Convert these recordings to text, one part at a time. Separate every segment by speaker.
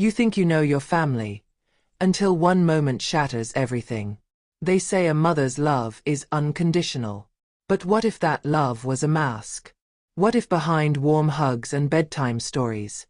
Speaker 1: You think you know your family, until one moment shatters everything. They say a mother's love is unconditional. But what if that love was a mask? What if behind warm hugs and bedtime stories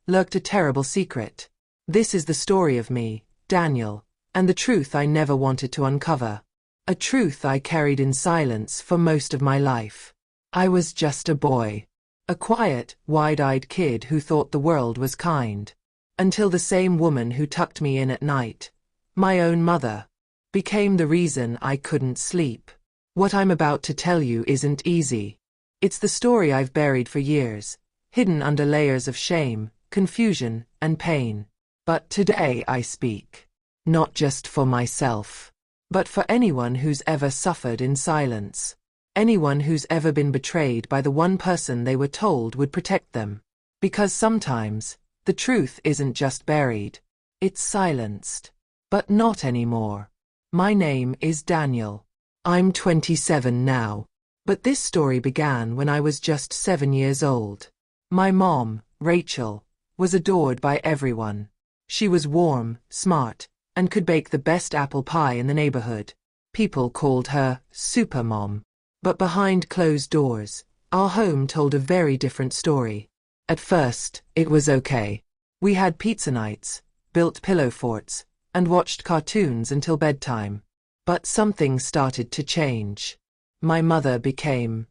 Speaker 1: lurked a terrible secret? This is the story of me, Daniel, and the truth I never wanted to uncover. A truth I carried in silence for most of my life. I was just a boy. A quiet, wide-eyed kid who thought the world was kind. Until the same woman who tucked me in at night, my own mother, became the reason I couldn't sleep. What I'm about to tell you isn't easy. It's the story I've buried for years, hidden under layers of shame, confusion, and pain. But today I speak. Not just for myself, but for anyone who's ever suffered in silence. Anyone who's ever been betrayed by the one person they were told would protect them. Because sometimes, the truth isn't just buried. It's silenced. But not anymore. My name is Daniel. I'm 27 now. But this story began when I was just 7 years old. My mom, Rachel, was adored by everyone. She was warm, smart, and could bake the best apple pie in the neighborhood. People called her Super Mom. But behind closed doors, our home told a very different story. At first, it was okay. We had pizza nights, built pillow forts, and watched cartoons until bedtime. But something started to change. My mother became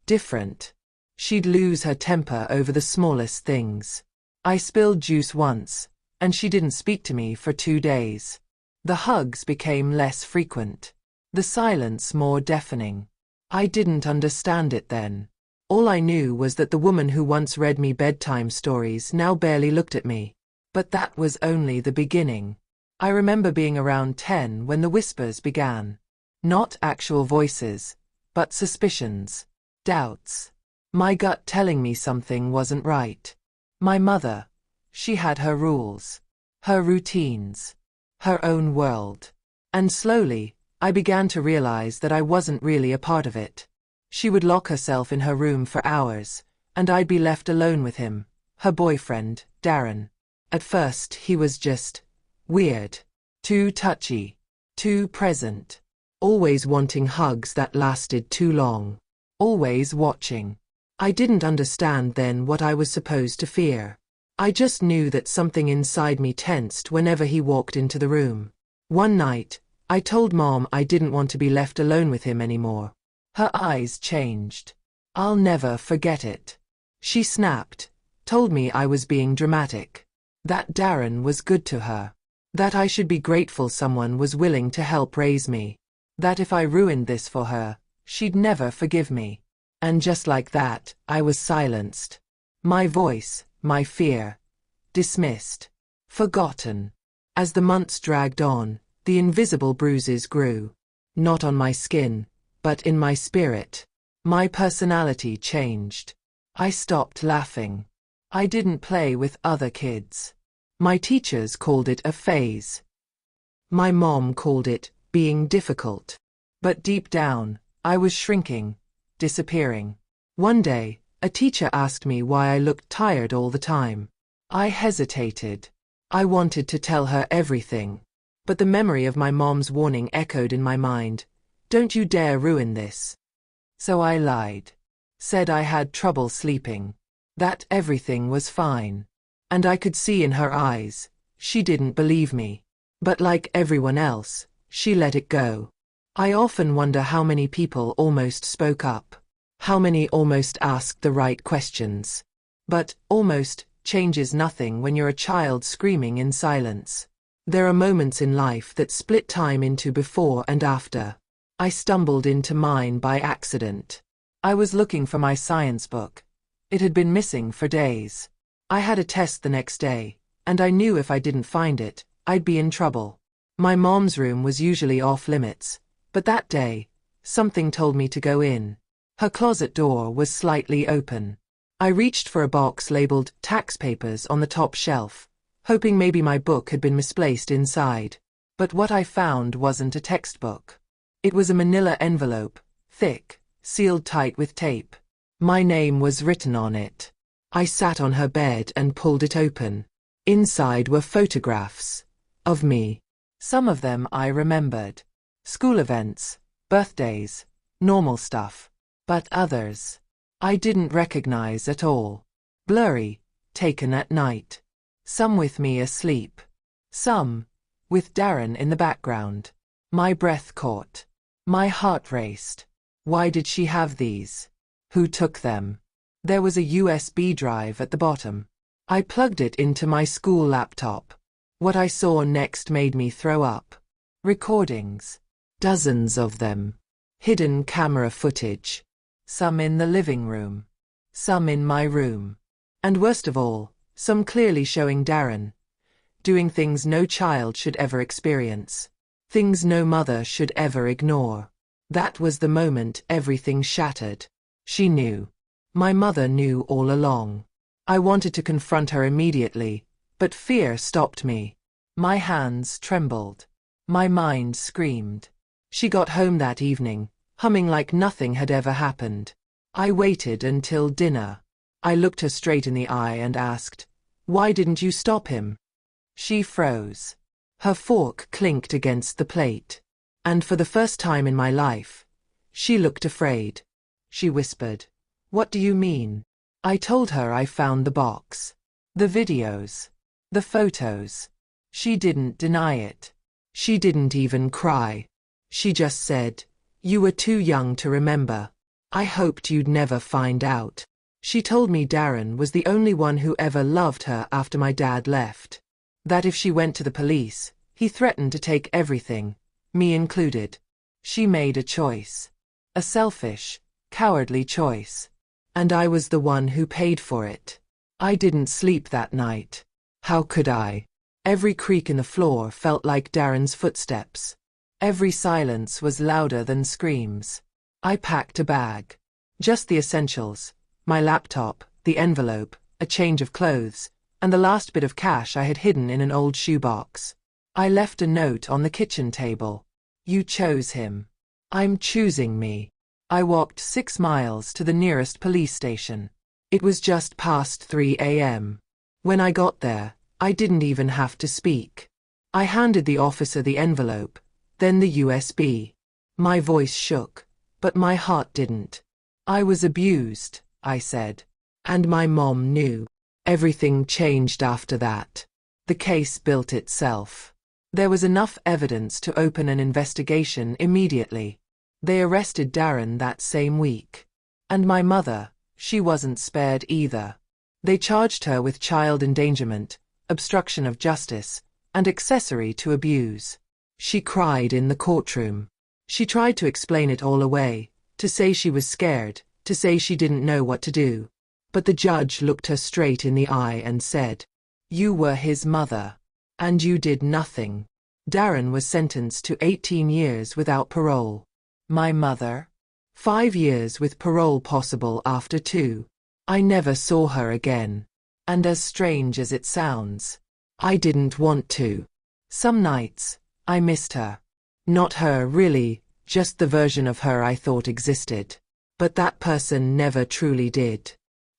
Speaker 1: different. She'd lose her temper over the smallest things. I spilled juice once, and she didn't speak to me for 2 days. The hugs became less frequent. The silence more deafening. I didn't understand it then. All I knew was that the woman who once read me bedtime stories now barely looked at me. But that was only the beginning. I remember being around 10 when the whispers began. Not actual voices, but suspicions, doubts. My gut telling me something wasn't right. My mother, she had her rules, her routines, her own world. And slowly, I began to realize that I wasn't really a part of it. She would lock herself in her room for hours, and I'd be left alone with him, her boyfriend, Darren. At first, he was just weird. Too touchy. Too present. Always wanting hugs that lasted too long. Always watching. I didn't understand then what I was supposed to fear. I just knew that something inside me tensed whenever he walked into the room. One night, I told Mom I didn't want to be left alone with him anymore. Her eyes changed. I'll never forget it. She snapped, told me I was being dramatic. That Darren was good to her. That I should be grateful someone was willing to help raise me. That if I ruined this for her, she'd never forgive me. And just like that, I was silenced. My voice, my fear, dismissed, forgotten. As the months dragged on, the invisible bruises grew. Not on my skin, but in my spirit. My personality changed. I stopped laughing. I didn't play with other kids. My teachers called it a phase. My mom called it being difficult. But deep down, I was shrinking, disappearing. One day, a teacher asked me why I looked tired all the time. I hesitated. I wanted to tell her everything. But the memory of my mom's warning echoed in my mind. Don't you dare ruin this. So I lied. Said I had trouble sleeping. That everything was fine. And I could see in her eyes, she didn't believe me. But like everyone else, she let it go. I often wonder how many people almost spoke up. How many almost asked the right questions. But almost changes nothing when you're a child screaming in silence. There are moments in life that split time into before and after. I stumbled into mine by accident. I was looking for my science book. It had been missing for days. I had a test the next day, and I knew if I didn't find it, I'd be in trouble. My mom's room was usually off limits, but that day, something told me to go in. Her closet door was slightly open. I reached for a box labeled tax papers on the top shelf, hoping maybe my book had been misplaced inside. But what I found wasn't a textbook. It was a manila envelope, thick, sealed tight with tape. My name was written on it. I sat on her bed and pulled it open. Inside were photographs of me. Some of them I remembered. School events, birthdays, normal stuff. But others I didn't recognize at all. Blurry, taken at night. Some with me asleep. Some with Darren in the background. My breath caught. My heart raced. Why did she have these? Who took them? There was a USB drive at the bottom. I plugged it into my school laptop. What I saw next made me throw up. Recordings. Dozens of them. Hidden camera footage. Some in the living room. Some in my room. And worst of all, some clearly showing Darren doing things no child should ever experience. Things no mother should ever ignore. That was the moment everything shattered. She knew. My mother knew all along. I wanted to confront her immediately, but fear stopped me. My hands trembled. My mind screamed. She got home that evening, humming like nothing had ever happened. I waited until dinner. I looked her straight in the eye and asked, "Why didn't you stop him?" She froze. Her fork clinked against the plate. And for the first time in my life, she looked afraid. She whispered, "What do you mean?" I told her I found the box. The videos. The photos. She didn't deny it. She didn't even cry. She just said, "You were too young to remember. I hoped you'd never find out." She told me Darren was the only one who ever loved her after my dad left. That if she went to the police, he threatened to take everything, me included. She made a choice. A selfish, cowardly choice. And I was the one who paid for it. I didn't sleep that night. How could I? Every creak in the floor felt like Darren's footsteps. Every silence was louder than screams. I packed a bag. Just the essentials. My laptop, the envelope, a change of clothes, and the last bit of cash I had hidden in an old shoebox. I left a note on the kitchen table. "You chose him. I'm choosing me." I walked 6 miles to the nearest police station. It was just past 3 a.m. When I got there, I didn't even have to speak. I handed the officer the envelope, then the USB. My voice shook, but my heart didn't. "I was abused," I said. "And my mom knew." Everything changed after that. The case built itself. There was enough evidence to open an investigation immediately. They arrested Darren that same week. And my mother, she wasn't spared either. They charged her with child endangerment, obstruction of justice, and accessory to abuse. She cried in the courtroom. She tried to explain it all away, to say she was scared, to say she didn't know what to do. But the judge looked her straight in the eye and said, "You were his mother. And you did nothing." Darren was sentenced to 18 years without parole. My mother? 5 years with parole possible after 2. I never saw her again. And as strange as it sounds, I didn't want to. Some nights, I missed her. Not her really, just the version of her I thought existed. But that person never truly did.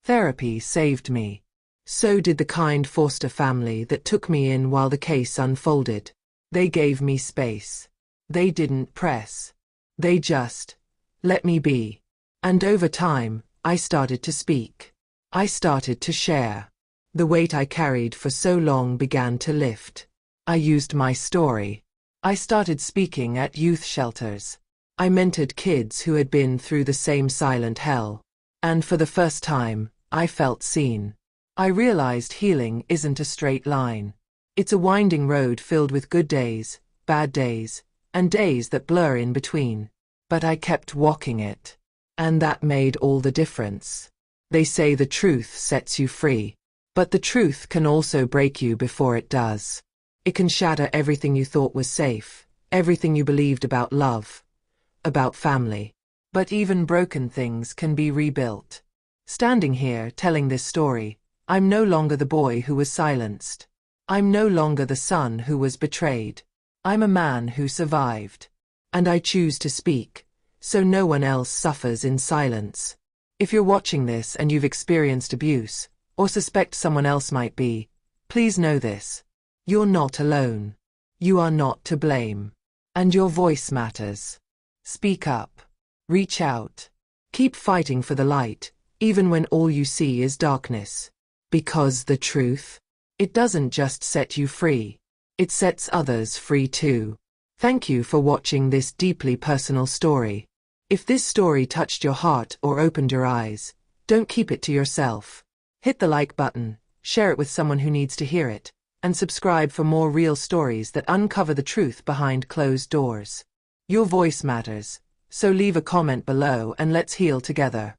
Speaker 1: Therapy saved me. So did the kind foster family that took me in while the case unfolded. They gave me space. They didn't press. They just let me be. And over time, I started to speak. I started to share. The weight I carried for so long began to lift. I used my story. I started speaking at youth shelters. I mentored kids who had been through the same silent hell. And for the first time, I felt seen. I realized healing isn't a straight line. It's a winding road filled with good days, bad days, and days that blur in between. But I kept walking it. And that made all the difference. They say the truth sets you free. But the truth can also break you before it does. It can shatter everything you thought was safe, everything you believed about love, about family. But even broken things can be rebuilt. Standing here telling this story, I'm no longer the boy who was silenced. I'm no longer the son who was betrayed. I'm a man who survived. And I choose to speak, so no one else suffers in silence. If you're watching this and you've experienced abuse, or suspect someone else might be, Please know this. You're not alone. You are not to blame. And your voice matters. Speak up. Reach out. Keep fighting for the light, even when all you see is darkness. Because the truth, it doesn't just set you free. It sets others free too. Thank you for watching this deeply personal story. If this story touched your heart or opened your eyes, don't keep it to yourself. Hit the like button, share it with someone who needs to hear it, and subscribe for more real stories that uncover the truth behind closed doors. Your voice matters, so leave a comment below and let's heal together.